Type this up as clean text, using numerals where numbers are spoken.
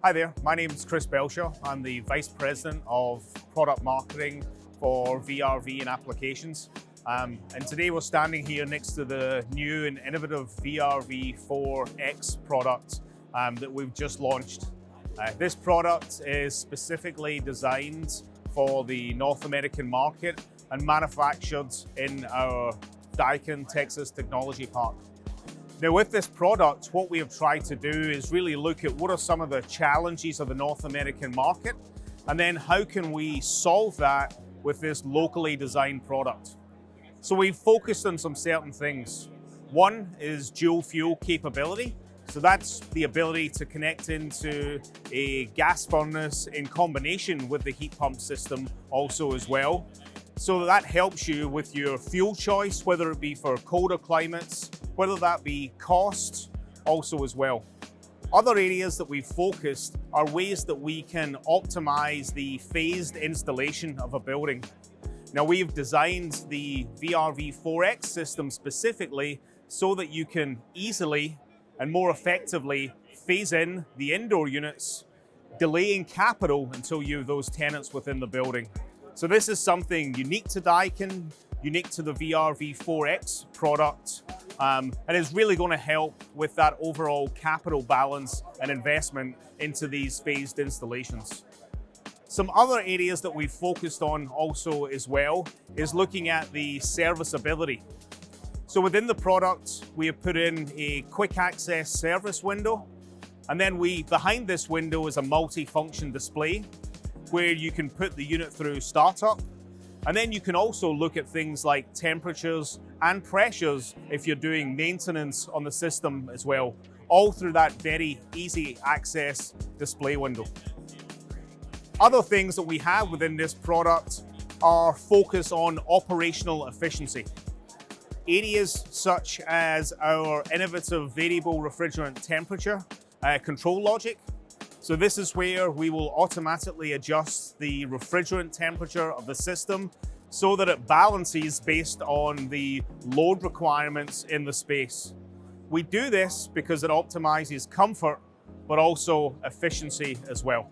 Hi there, my name is Chris Bellshaw. I'm the Vice President of Product Marketing for VRV and Applications. And today we're standing here next to the new and innovative VRV IV X product that we've just launched. This product is specifically designed for the North American market and manufactured in our Daikin, Texas Technology Park. Now with this product, what we have tried to do is really look at what are some of the challenges of the North American market, and then how can we solve that with this locally designed product. So we've focused on some certain things. One is dual fuel capability. So that's the ability to connect into a gas furnace in combination with the heat pump system also as well. So that helps you with your fuel choice, whether it be for colder climates, whether that be cost also as well. Other areas that we've focused are ways that we can optimize the phased installation of a building. Now we've designed the VRV IV X system specifically so that you can easily and more effectively phase in the indoor units, delaying capital until you have those tenants within the building. So this is something unique to Daikin, unique to the VRV IV X product, and is really going to help with that overall capital balance and investment into these phased installations. Some other areas that we've focused on also as well is looking at the serviceability. So within the product, we have put in a quick access service window, and then behind this window is a multi-function display where you can put the unit through startup. And then you can also look at things like temperatures and pressures if you're doing maintenance on the system as well, all through that very easy access display window. Other things that we have within this product are focus on operational efficiency. Areas such as our innovative variable refrigerant temperature control logic. So this is where we will automatically adjust the refrigerant temperature of the system so that it balances based on the load requirements in the space. We do this because it optimizes comfort, but also efficiency as well.